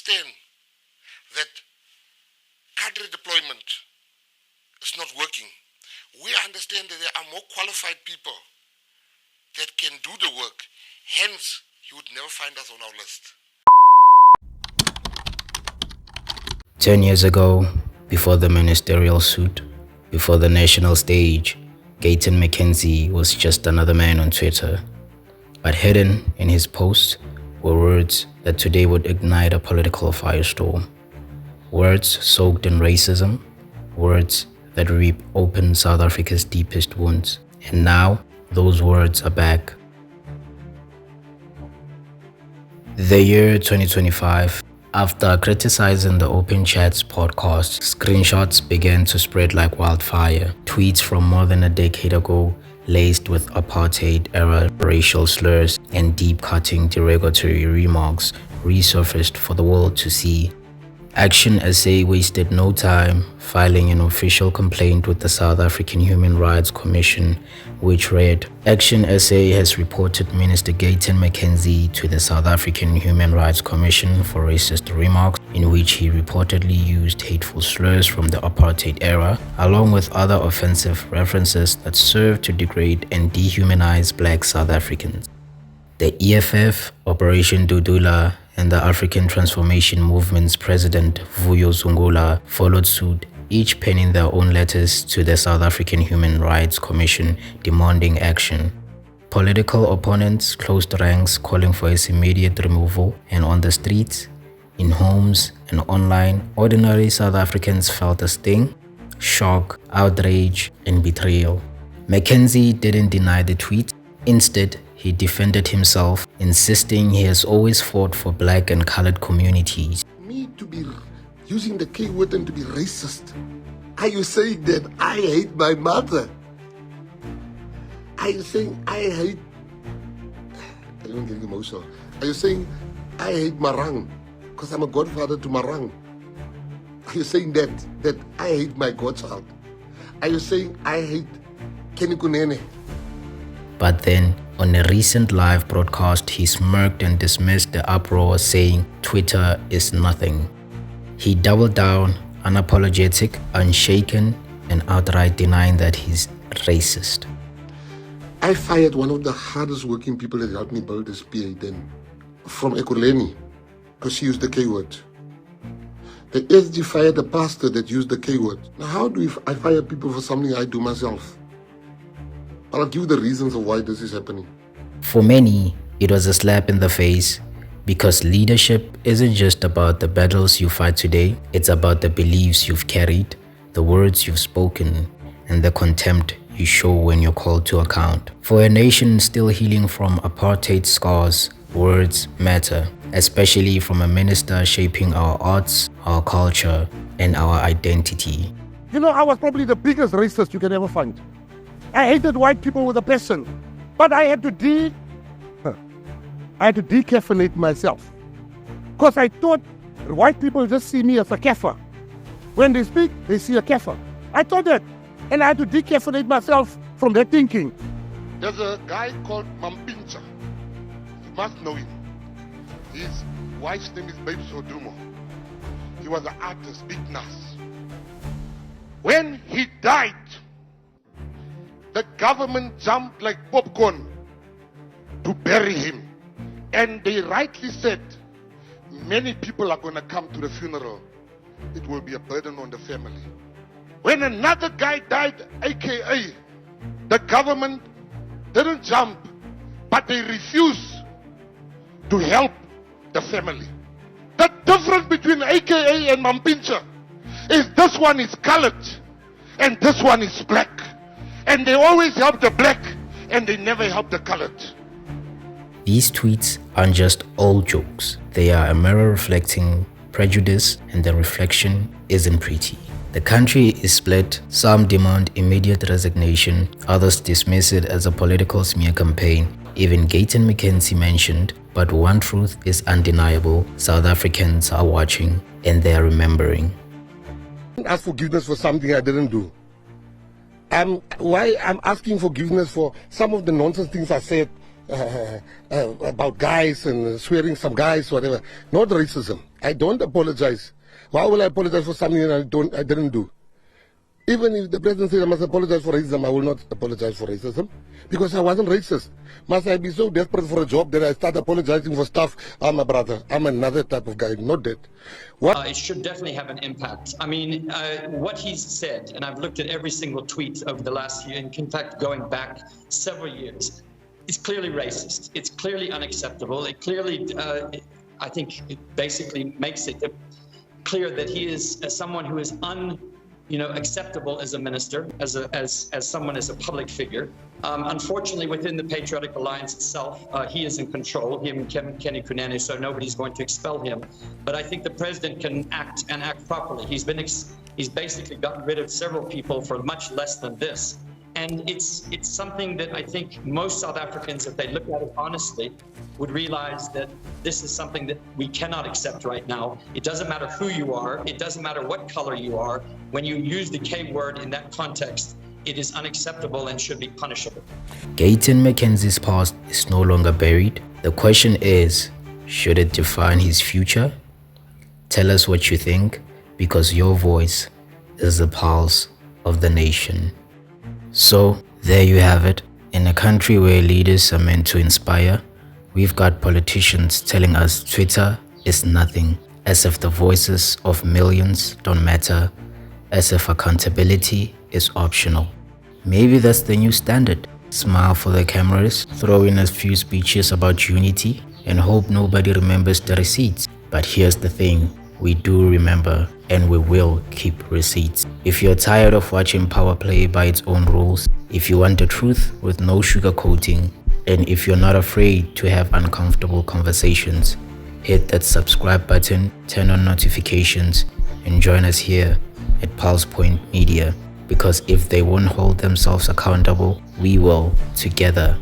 understand that cadre deployment is not working. We understand that there are more qualified people that can do the work. Hence, you would never find us on our list. 10 years ago, before the ministerial suit, before the national stage, Gayton McKenzie was just another man on Twitter. But hidden in his posts were words that today would ignite a political firestorm. Words soaked in racism, words that reap open South Africa's deepest wounds. And now, those words are back. The year 2025, after criticizing the Open Chats podcast, screenshots began to spread like wildfire. Tweets from more than a decade ago, laced with apartheid-era racial slurs and deep-cutting derogatory remarks, resurfaced for the world to see. Action SA wasted no time filing an official complaint with the South African Human Rights Commission, which read, Action SA has reported Minister Gayton McKenzie to the South African Human Rights Commission for racist remarks in which he reportedly used hateful slurs from the apartheid era, along with other offensive references that serve to degrade and dehumanize black South Africans. The EFF, Operation Dudula, and the African Transformation Movement's president, Vuyo Zungula, followed suit, each penning their own letters to the South African Human Rights Commission demanding action. Political opponents closed ranks calling for his immediate removal, and on the streets, in homes and online, ordinary South Africans felt a sting, shock, outrage, and betrayal. McKenzie didn't deny the tweet. Instead, he defended himself, insisting he has always fought for black and colored communities. Me to be using the K word and to be racist. Are you saying that I hate my mother? Are you saying I hate... I don't get emotional. Are you saying I hate Marang because I'm a godfather to Marang? Are you saying that I hate my godchild? Are you saying I hate Kenny Kunene? But then, on a recent live broadcast, he smirked and dismissed the uproar, saying Twitter is nothing. He doubled down, unapologetic, unshaken, and outright denying that he's racist. I fired one of the hardest working people that helped me build this PA then, from Ekurhuleni, because she used the K word. The SG fired a pastor that used the K word. Now how do I fire people for something I do myself? I'll give you the reasons of why this is happening. For many, it was a slap in the face, because leadership isn't just about the battles you fight today, it's about the beliefs you've carried, the words you've spoken, and the contempt you show when you're called to account. For a nation still healing from apartheid scars, words matter, especially from a minister shaping our arts, our culture, and our identity. You know, I was probably the biggest racist you can ever find. I hated white people with a passion, but I had to decaffeinate myself, because I thought white people just see me as a kafir. When they speak, they see a kafir. I thought that, and I had to decaffeinate myself from that thinking. There's a guy called Mampincha. You must know him. His wife's name is Babe Sodumo. He was an artist, big nas. When he died, the government jumped like popcorn to bury him. And they rightly said, many people are going to come to the funeral. It will be a burden on the family. When another guy died, aka, the government didn't jump, but they refused to help the family. The difference between aka and Mampincha is this one is colored and this one is black. And they always help the black and they never help the colored. These tweets aren't just old jokes. They are a mirror reflecting prejudice, and the reflection isn't pretty. The country is split. Some demand immediate resignation. Others dismiss it as a political smear campaign. Even Gayton McKenzie mentioned, but one truth is undeniable. South Africans are watching and they are remembering. Ask forgiveness for something I didn't do. Why I'm asking forgiveness for some of the nonsense things I said about guys and swearing some guys, whatever. Not racism. I don't apologize. Why will I apologize for something that I didn't do? Even if the president says I must apologize for racism, I will not apologize for racism because I wasn't racist. Must I be so desperate for a job that I start apologizing for stuff? I'm a brother. I'm another type of guy, not that. What? It should definitely have an impact. I mean, what he's said, and I've looked at every single tweet over the last year, in fact, going back several years, it's clearly racist. It's clearly unacceptable. It clearly, I think, it basically makes it clear that he is someone who is acceptable as a minister, as someone, as a public figure. Unfortunately, within the Patriotic Alliance itself, he is in control, him and Kenny Kunene, so nobody's going to expel him. But I think the president can act properly. He's basically gotten rid of several people for much less than this. And it's something that I think most South Africans, if they look at it honestly, would realize that this is something that we cannot accept right now. It doesn't matter who you are. It doesn't matter what color you are. When you use the K word in that context, it is unacceptable and should be punishable. Gayton McKenzie's past is no longer buried. The question is, should it define his future? Tell us what you think, because your voice is the pulse of the nation. So, there you have it. In a country where leaders are meant to inspire, we've got politicians telling us Twitter is nothing, as if the voices of millions don't matter, as if accountability is optional. Maybe that's the new standard. Smile for the cameras, throw in a few speeches about unity, and hope nobody remembers the receipts. But here's the thing. We do remember, and we will keep receipts. If you're tired of watching power play by its own rules, if you want the truth with no sugarcoating, and if you're not afraid to have uncomfortable conversations, hit that subscribe button, turn on notifications, and join us here at Pulse Point Media. Because if they won't hold themselves accountable, we will together.